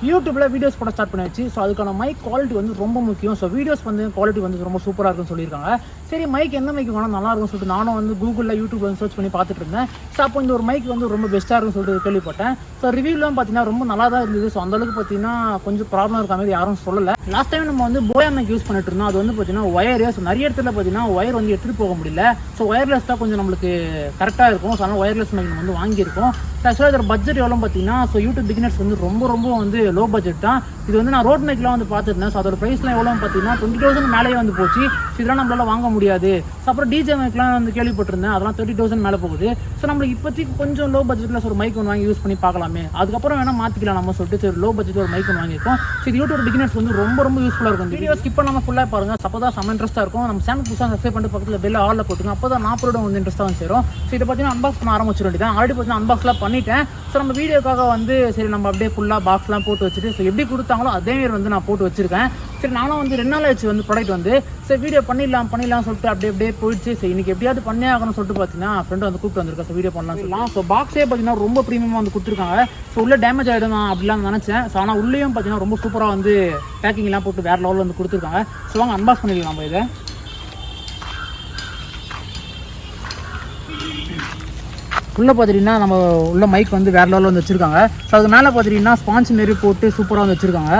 யூடியூப்ல வீடியோஸ் போட ஸ்டார்ட் பண்ணியாச்சு. ஸோ அதுக்கான மைக் குவாலிட்டி வந்து ரொம்ப முக்கியம். ஸோ வீடியோஸ் வந்து குவாலிட்டி வந்து ரொம்ப சூப்பராக இருக்குன்னு சொல்லியிருக்காங்க. சரி மைக் எந்த மைக் வேணால் நல்லா இருக்கும்னு சொல்லிட்டு நானும் வந்து கூகுளில் யூடியூப்ல வந்து சர்ச் பண்ணி பார்த்துட்டு இருந்தேன். ஸோ அப்போ இந்த ஒரு மைக் வந்து ரொம்ப பெஸ்ட்டாக இருக்குன்னு சொல்லிட்டு கேள்விப்பட்டேன். ஸோ ரிவ்யூலாம் பார்த்தீங்கன்னா ரொம்ப நல்லா தான் இருந்தது. ஸோ அந்தளவுக்கு பார்த்தீங்கன்னா கொஞ்சம் ப்ராப்ளம் இருக்க மாதிரி யாரும் சொல்லலை. லாஸ்ட் டைம் நம்ம வந்து போயா மைக் யூஸ் பண்ணிட்டு இருந்தோம். அது வந்து பார்த்தீங்கன்னா ஒயர். ஸோ நிறைய இடத்துல பார்த்தீங்கன்னா ஒயர் வந்து எடுத்துகிட்டு போக முடியல. ஸோ ஒயர்லெஸ் தான் கொஞ்சம் நம்மளுக்கு கரெக்டாக இருக்கும். ஸோ அதனால் ஒயர்லெஸ் மைக் வந்து வாங்கியிருக்கோம். ஆக்சுவலாக இதோட பட்ஜெட் எவ்வளோ பார்த்தீங்கன்னா ஸோ யூடியூப் பிகினர்ஸ் வந்து ரொம்ப வந்து லோ பட்ஜெட் தான். இது வந்து நான் ரோட் மைக்லாம் வந்து பார்த்துருந்தேன். ஸோ அதோட ப்ரைஸ்லாம் எவ்வளோ பார்த்தீங்கன்னா 20,000 மேலேயே வந்து போச்சு. ஸோ இதெல்லாம் நம்மளால வாங்க முடியாது. ஸோ அப்புறம் டிஜே மைக்லாம் வந்து கேள்விப்பட்டிருந்தேன். அதெல்லாம் 30,000 மேலே போகுது. ஸோ நம்மளுக்கு இப்போதைக்கு கொஞ்சம் லோ பட்ஜெட்டில் ஒரு மைக் ஒன்று வாங்கி யூஸ் பண்ணி பார்க்கலாமே, அதுக்கப்புறம் வேணால் மாற்றிக்கலாம் நம்ம சொல்லிட்டு சரி லோ பட்ஜெட் ஒரு மைக் ஒன்று வாங்கியிருக்கோம். ஸோ இது யூடியூப் பிகினர்ஸ் வந்து ரொம்ப யூஸ்ஃபுல்லாக இருக்கும். வீடியோ ஸ்கிப் பண்ணாமல் ஃபுல்லாக பாருங்கள். அப்போ தான் செம்ம இன்ட்ரெஸ்ட்டாக இருக்கும். நம்ம சேனல் புதுசாக சப்ஸ்கிரைப் பண்ணிட்டு பக்கத்தில் பெல் ஆலில் போட்டுங்க. அப்போ தான் நான் போட வந்து இன்ட்ரெஸ்ட்டாக வந்து சேரும். ஸோ இதை பார்த்தீங்கன்னா அன்பாக்ஸ் பண்ண ஆரம்பிச்சிட வேண்டியதான். ஆல்ரெடி பார்த்தீங்கன்னா அன்பாக்ஸ்லாம் பண்ணிட்டேன். ஸோ நம்ம வீடியோக்காக வந்து சரி நம்ம அப்படியே ஃபுல்லாக பாக்ஸ்லாம் போட்டு வச்சுட்டு ஸோ எப்படி கொடுத்தாங்களோ அதேமாரி வந்து நான் போட்டு வச்சிருக்கேன். சரி நானும் வந்து 2 நாள் ஆச்சு வந்து ப்ராடக்ட் வந்து சரி வீடியோ பண்ணிடலாம் சொல்லிட்டு அப்படியே போயிடுச்சு. சரி இன்னைக்கு எப்படியாவது பண்ணே ஆகணும்னு சொல்லிட்டு பார்த்தீங்கன்னா ஃப்ரெண்டு வந்து கூப்பிட்டு வந்திருக்கேன். ஸோ வீடியோ பண்ணலாம் சொல்லலாம். ஸோ பாக்ஸே பார்த்தீங்கன்னா ரொம்ப ப்ரீமியமாக வந்து கொடுத்துருக்காங்க. ஸோ உள்ள டேமேஜ் ஆகிடும் நான் அப்படிலாம் நினச்சேன். ஸோ ஆனால் உள்ளேயும் பார்த்தீங்கன்னா ரொம்ப சூப்பராக வந்து பேக்கிங்லாம் போட்டு வேறு லெவலில் வந்து கொடுத்துருக்காங்க. ஸோ வாங்க அன்பாக்ஸ் பண்ணிக்கலாம் நம்ம இதை. உள்ளே பார்த்துட்டிங்கன்னா நம்ம உள்ள மைக் வந்து வேறு லெவலில் வந்து வச்சுருக்காங்க. ஸோ அது மேலே பார்த்துட்டிங்கன்னா ஸ்பான்ச் மாரி போட்டு சூப்பராக வந்து வச்சுருக்காங்க.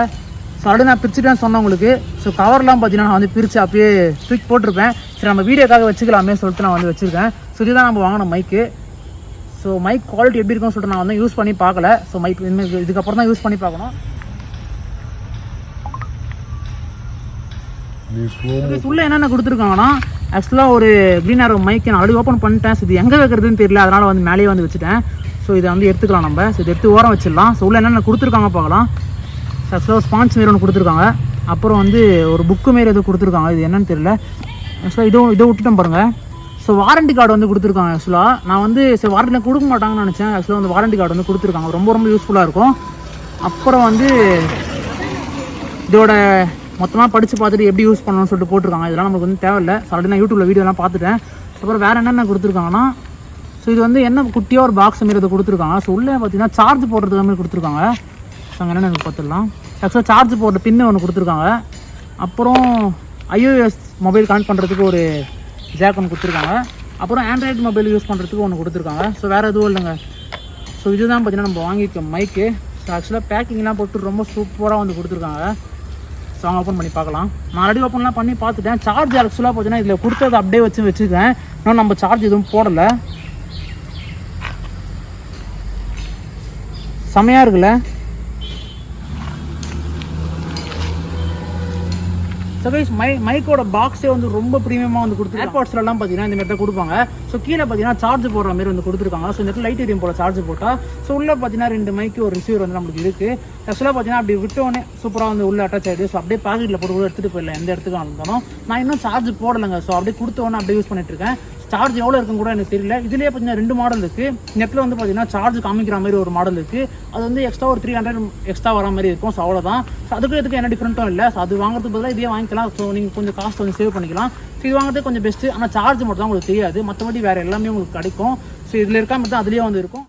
ஸோ அப்படியே நான் பிரிச்சுட்டேன்னு சொன்னேன் உங்களுக்கு. ஸோ கவர்லாம் பார்த்தீங்கன்னா நான் வந்து பிரித்து அப்படியே தூக்கி போட்டிருப்பேன். சரி நம்ம வீடியோக்காக வச்சுக்கலாமே சொல்லிட்டு நான் வந்து வச்சுருக்கேன். ஸோ இதுதான் நம்ம வாங்கின மைக்கு. ஸோ மைக் குவாலிட்டி எப்படி இருக்குன்னு சொல்லிட்டு நான் வந்து யூஸ் பண்ணி பார்க்கல. ஸோ மைக் இதுக்கப்புறம் தான் யூஸ் பண்ணி பார்க்கணும். உள்ள என்னென்ன கொடுத்துருக்காங்கன்னா ஆக்சுவலாக ஒரு க்ரீன் ஆரோ மைக் நான் ஆல்ரெடி ஓப்பன் பண்ணிட்டேன். ஸோ இது எங்கே வைக்கிறதுன்னு தெரியல, அதனால் வந்து மேலேயே வந்து வச்சுட்டேன். ஸோ இதை வந்து எடுத்துக்கலாம் நம்ம. ஸோ இதை எடுத்து ஓரம் வச்சிடலாம். ஸோ உள்ள என்னென்ன கொடுத்துருக்காங்க பார்க்கலாம். ஆக்சுவலாக ஸ்பான்ச் மாரி ஒன்று கொடுத்துருக்காங்க. அப்புறம் வந்து ஒரு புக்கு மாரி எதுவும் கொடுத்துருக்காங்க. இது என்னன்னு தெரியல. ஆக்சுவலாக இதை விட்டுட்டோம் பாருங்கள். ஸோ வாரண்டி கார்டு வந்து கொடுத்துருக்காங்க. ஆக்சுவலாக நான் வந்து சரி வாரண்டியில் கொடுக்க மாட்டாங்கன்னு நினச்சேன். ஆக்சுவலாக வந்து வாரண்டி கார்டு வந்து கொடுத்துருக்காங்க. ரொம்ப யூஸ்ஃபுல்லாக இருக்கும். அப்புறம் வந்து இதோட மொத்தமாக படித்து பார்த்துட்டு எப்படி யூஸ் பண்ணணும்னு சொல்லிட்டு போட்டிருக்காங்க. இதெல்லாம் நமக்கு வந்து தேவையில்லை. ஆல்ரெடி நான் யூடியூப்பில் வீடியோலாம் பார்த்துட்டேன். அப்புறம் வேறு என்னென்ன கொடுத்துருக்காங்கன்னா ஸோ இது வந்து என்ன குட்டியாக ஒரு பாக்ஸ் மாரி இதை கொடுத்துருக்காங்க. ஸோ உள்ளே பார்த்தீங்கன்னா சார்ஜ் போடுறதுக்கு மாதிரி கொடுத்துருக்காங்க. ஸோ அங்கே என்னென்ன பார்த்துடலாம். ஆக்சுவலாக சார்ஜ் போடுற பின்னு ஒன்று கொடுத்துருக்காங்க. அப்புறம் iOS மொபைல் கனெக்ட் பண்ணுறதுக்கு ஒரு ஜாக் ஒன்று கொடுத்துருக்காங்க. அப்புறம் ஆண்ட்ராய்டு மொபைல் யூஸ் பண்ணுறதுக்கு ஒன்று கொடுத்துருக்காங்க. ஸோ வேறு எதுவும் இல்லைங்க. ஸோ இதுதான் பார்த்தீங்கன்னா நம்ம வாங்கியிருக்க மைக்கு. ஸோ ஆக்சுவலாக பேக்கிங்லாம் போட்டு ரொம்ப சூப்பராக வந்து கொடுத்துருக்காங்க. ஸோ அவங்க ஓப்பன் பண்ணி பார்க்கலாம். நான் ஆல்ரெடி ஓப்பன்லாம் பண்ணி பார்த்துட்டேன். சார்ஜ் ஆக்சுவலாக பார்த்தீங்கன்னா இதில் கொடுத்தது அப்படியே வச்சுருக்கேன். இன்னும் நம்ம சார்ஜ் எதுவும் போடலை. செமையாக இருக்குல்ல. ஸோ கைஸ் மைக்கோட பாக்ஸே வந்து ரொம்ப ப்ரீமியமாக வந்து கொடுத்துருக்காங்க. ஏர்பாட்ஸ்லாம் பார்த்தீங்கன்னா இந்த மாதிரி தான் கொடுப்பாங்க. ஸோ கீழே பார்த்தீங்கன்னா சார்ஜ் போடுற மாதிரி வந்து கொடுத்துருக்காங்க. ஸோ இந்த இடத்துல லைட் எரியும் போல் சார்ஜ் போட்டால். ஸோ உள்ளே பார்த்தீங்கன்னா 2 மைக்கு ஒரு ரிசீவர் வந்து நம்மளுக்கு இருக்குது. ஆக்சுவலாக பார்த்தீங்கன்னா அப்படி விட்டோன்னே சூப்பராக வந்து உள்ளே அட்டாச் ஆகிடுது. ஸோ அப்படியே பாக்கெட்டில் போட்டு கூட எடுத்துகிட்டு போயிடலாம் எந்த இடத்துக்கு இருந்தாலும். நான் இன்னும் சார்ஜ் போடலைங்க. ஸோ அப்படியே கொடுத்தோன்னே அப்படியே யூஸ் பண்ணிட்டு இருக்கேன். சார்ஜ் எவ்வளோ இருக்குன்னு கூட எனக்கு தெரியல. இதுலேயே பார்த்தீங்கன்னா 2 மாடல் இருக்குது. இந்த இடத்துல வந்து பார்த்தீங்கன்னா சார்ஜ் காமிக்கிற மாதிரி ஒரு மாடல் இருக்குது. அது வந்து எக்ஸ்ட்ரா ஒரு 300 எக்ஸ்ட்ரா வர மாதிரி இருக்கும். ஸோ அவ்வளோதான். ஸோ அதுக்கு எதுக்கு என்ன டிஃப்ரெண்ட்டும் இல்லை. ஸோ அது வாங்குறதுக்கு பதிலாக இதே வாங்கிக்கலாம். ஸோ நீங்கள் கொஞ்சம் காஸ்ட் வந்து சேவ் பண்ணிக்கலாம். ஸோ இது வாங்குறது கொஞ்சம் பெஸ்ட்டு. ஆனால் சார்ஜ் மட்டும் தான் உங்களுக்கு தெரியாது. மற்றபடி வேறு எல்லாமே உங்களுக்கு கிடைக்கும். ஸோ இதில் இருக்காம தான் அதுலேயே வந்து இருக்கும்.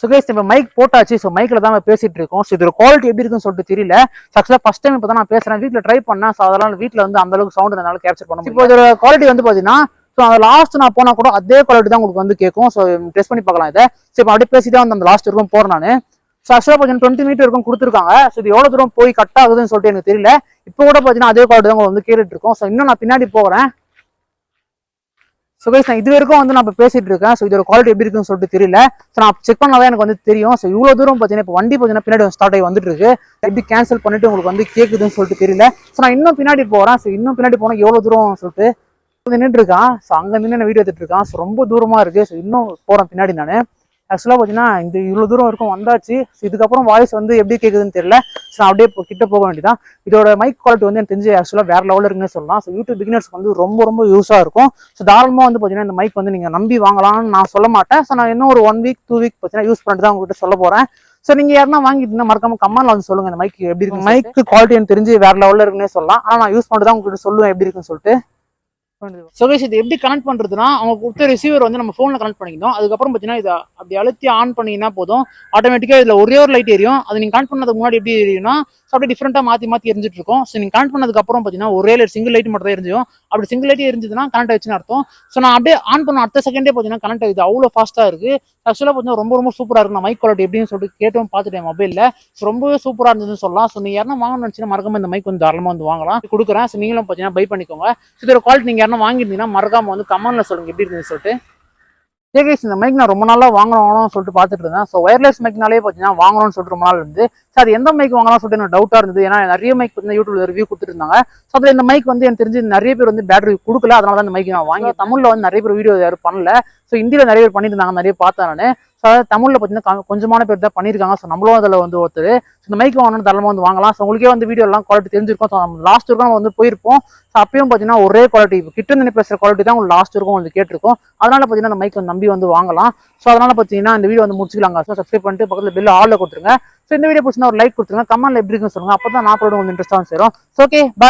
ஸோ கைஸ் இப்போ மைக் போட்டாச்சு. ஸோ மைக்கில் தான் பேசிகிட்டு இருக்கோம். ஸோ இதோட குவாலிட்டி எப்படி இருக்குன்னு சொல்லிட்டு தெரியல. ஆக்சுவலாக ஃபஸ்ட் டைம் இப்போ தான் நான் பேசுகிறேன். வீட்டில் ட்ரை பண்ணேன். ஸோ அதெல்லாம் வீட்டில் வந்து அந்தளவுக்கு சவுண்ட் இருந்தாலும் கேப்சர் பண்ண முடியும். இப்போ இதோட குவாலிட்டி வந்து பார்த்தீங்கன்னா ஸோ அந்த லாஸ்ட் நான் போனால் கூட அதே குவாலிட்டி தான் உங்களுக்கு வந்து கேட்கும். ஸோ டெஸ்ட் பண்ணி பார்க்கலாம் இதை. ஸோ இப்போ அப்படியே பேசி தான் வந்து அந்த லாஸ்ட் இருக்கும் போகிறேன் நான். ஸோ ஆக்சுவலாக பார்த்தீங்கன்னா 20 மீட்டர் இருக்கும் கொடுத்துருக்காங்க. ஸோ இது எவ்வளோ தூரம் போய் கட் ஆகுதுன்னு சொல்லிட்டு எனக்கு தெரியல. இப்போ கூட பார்த்தீங்கன்னா அதே குவாலிட்டி தான் வந்து கேட்டுட்டு இருக்கோம். ஸோ இன்னும் நான் பின்னாடி போகிறேன். ஸோ கைஸ் நான் இது வரைக்கும் வந்து நான் இப்போ பேசிட்டு இருக்கேன். ஸோ இதோட குவாலிட்டி எப்படி இருக்குன்னு சொல்லிட்டு தெரியல. ஸோ நான் செக் பண்ணாதான் எனக்கு வந்து தெரியும். ஸோ இவ்வளோ தூரம் பார்த்தீங்கன்னா இப்போ வண்டி பார்த்தீங்கன்னா பின்னாடி ஸ்டார்ட் ஆகி வந்துட்டு இருக்கு. எப்படி கேன்சல் பண்ணிட்டு உங்களுக்கு வந்து கேட்குதுன்னு சொல்லிட்டு தெரியல. ஸோ நான் இன்னும் பின்னாடி போகிறேன். ஸோ இன்னும் பின்னாடி போனால் எவ்வளோ தூரம் சொல்லிட்டு நின்றுட்டு இருக்கான். ஸோ அங்கே நின்று நான் வீடியோ எடுத்துட்டு இருக்கான். ஸோ ரொம்ப தூரமாக இருக்குது. ஸோ இன்னும் போகிறேன் பின்னாடி நான். ஆக்சுவலாக பார்த்தீங்கன்னா இந்த இவ்வளோ தூரம் இருக்கும் வந்தாச்சு. ஸோ இதுக்கப்புறம் வாய்ஸ் வந்து எப்படி கேட்குதுன்னு தெரியல. ஸோ அப்படியே கிட்ட போக வேண்டியதான். இதோட மைக் குவாலிட்டி வந்து எனக்கு தெரிஞ்சு ஆக்சுவலாக வேறு லெவலில் இருக்குன்னு சொல்லலாம். ஸோ யூடியூப் பிகினர்ஸ்க்கு வந்து ரொம்ப யூஸாக இருக்கும். ஸோ தாராளமாக வந்து பார்த்தீங்கன்னா இந்த மைக் வந்து நீங்கள் நம்பி வாங்கலாம்னு நான் சொல்ல மாட்டேன். ஸோ நான் இன்னும் ஒரு 1 வீக் 2 வீக் பார்த்தீங்கன்னா யூஸ் பண்ணிட்டு தான் உங்ககிட்ட சொல்ல போகிறேன். ஸோ நீங்கள் யாருன்னா வாங்கிட்டீங்கன்னா மறக்காம கமெண்ட்ல வந்து சொல்லுங்கள் இந்த மைக் எப்படி இருக்கு. மைக்கு குவாலிட்டி எனக்கு தெரிஞ்சு வேறு லெவலில் இருக்குன்னே சொல்லலாம். ஆனால் நான் யூஸ் பண்ணிட்டு தான் உங்ககிட்ட சொல்லுவேன் எப்படி இருக்குன்னு சொல்லிட்டு. ஸோ கைஸ் இது எப்படி கனெக்ட் பண்ணுறதுனா அவங்க கொடுத்த ரிசீவர் வந்து நம்ம ஃபோனில் கனெக்ட் பண்ணிக்கணும். அதுக்கப்புறம் பார்த்தீங்கன்னா இதை அப்படி அழுத்தி ஆன் பண்ணிங்கன்னா போதும், ஆட்டோமேட்டிக்காக இதில் ஒரே ஒரு லைட் எரியும். அது நீங்கள் கனெக்ட் பண்ணதுக்கு முன்னாடி எப்படி எரியும்னா அப்படியே டிஃப்ரெண்ட்டாக மாற்றி எரிஞ்சிட்டு இருக்கும். ஸோ நீங்கள் கனெக்ட் பண்ணதுக்கப்புறம் பார்த்தீங்கன்னா ஒரே லைட் சிங்கிள் லைட் மட்டும் தான் எரிஞ்சிடும். அப்படி சிங்கிள் லைட் எரிஞ்சதுன்னா கனெக்ட் ஆயிடுச்சுன்னு அர்த்தம். ஸோ நான் அப்படியே ஆன் பண்ண அடுத்த செகண்டே பார்த்தீங்கன்னா கனெக்ட் ஆகுது. அவ்வளோ ஃபாஸ்ட்டாக இருக்குது. ஆக்சுவலாக பார்த்தீங்கன்னா ரொம்ப சூப்பராக இருக்கு. நான் மைக் குவாலிட்டி எப்படின்னு சொல்லிட்டு கேட்டும் பார்த்துட்டேன் மொபைலில். ஸோ ரொம்பவே சூப்பராக இருந்ததுன்னு சொல்லலாம். ஸோ நீங்கள் யாரும் வாங்கணும்னு நினச்சிங்கன்னா மறக்காம இந்த மைக் வந்து தாராளமாக வந்து வாங்கலாம், கொடுக்குறேன். ஸோ நீங்களும் பார்த்தீங்கன்னா பை பண்ணிக்கோங்க. ஸோ இதோட குவாலிட்டி நீங்கள் யாரும் வாங்கியிருந்தீங்கன்னா மறக்காம வந்து கமெண்ட்ல சொல்லுங்க எப்படி இருக்குன்னு சொல்லிட்டு. கைஸ் இந்த மைக் நான் ரொம்ப நாளா வாங்கணும்னு சொல்லிட்டு பார்த்துட்டு இருந்தேன். ஸோ ஒயர்லெஸ் மைக்னாலே பார்த்தீங்கன்னா வாங்கணும்னு சொல்லிட்டு ரொம்ப நாள் இருந்து. ஸோ அது எந்த மைக் வாங்கலாம் சொல்லிட்டு எனக்கு டவுட்டாக இருந்தது. ஏன்னா நிறைய மைக் வந்து யூடியூப்ல ரிவ்யூ கொடுத்துட்டு இருந்தாங்க. ஸோ அதில் இந்த மைக் வந்து எனக்கு தெரிஞ்சு நிறைய பேர் வந்து பேட்டரி கொடுக்கல. அதனால தான் இந்த மைக் நான் வாங்கி. தமிழில் வந்து நிறைய பேர் வீடியோ யாரும் பண்ணல. ஸோ ஹிந்தியில் நிறைய பேர் பண்ணியிருந்தாங்க, நிறைய பார்த்தேன் நான். ஸோ அதாவது தமிழில் பார்த்தீங்கன்னா கொஞ்சமான பேர் தான் பண்ணியிருக்காங்க. ஸோ நம்மளும் அதில் வந்து ஒருத்தர். ஸோ இந்த மைக் வாங்கணும்னு தாராளமாக வந்து வாங்கலாம். ஸோ உங்களுக்கே வந்து வீடியோ எல்லாம் குவாலிட்டி தெரிஞ்சிருக்கும். ஸோ நம்ம லாஸ்ட் வரைக்கும் நம்ம வந்து போயிருப்போம். ஸோ அப்பயும் பார்த்தீங்கன்னா ஒரே குவாலிட்டி கிட்ட இருந்து பேசுகிற குவாலிட்டி தான் உங்களுக்கு லாஸ்ட் வரைக்கும் வந்து கேட்டிருக்கோம். அதனால பார்த்தீங்கன்னா அந்த மைக் வந்து நம்பி வந்து வாங்கலாம். ஸோ அதனால பார்த்தீங்கன்னா இந்த வீடியோ வந்து முடிச்சுக்கலாங்க. ஸோ சப்ஸ்கிரைப் பண்ணிட்டு பக்கத்தில் பெல் ஆல்ல கொடுத்துருங்க. ஸோ இந்த வீடியோ பிடிச்சினா ஒரு லைக் கொடுத்துருங்க. கமெண்ட்ல எப்படி இருக்குன்னு சொல்லுங்க. அப்போ தான் நான் வந்து இன்ட்ரெஸ்ட்டாக சேரும். So okay bye.